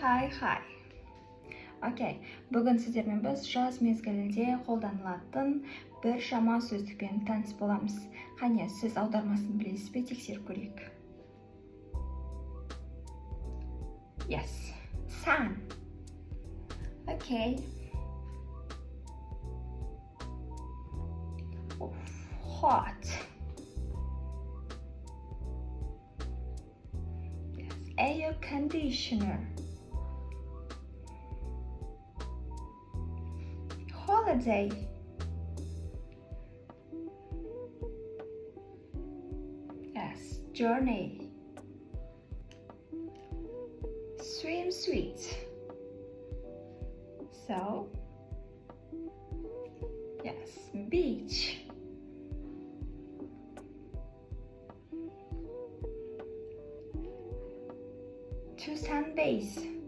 Hi. Окей, бүгін сіздермен біз жаз мезгілінде қолданылатын бір шама сөздікпен таныс боламыз. Қане, сіз аудармасын білесіз бе, тексеріп көрейік. Yes, sun. Окей. Hot. Yes, air conditioner. Holiday. Yes, journey. Swimsuit. So, yes, beach. To sunbathe.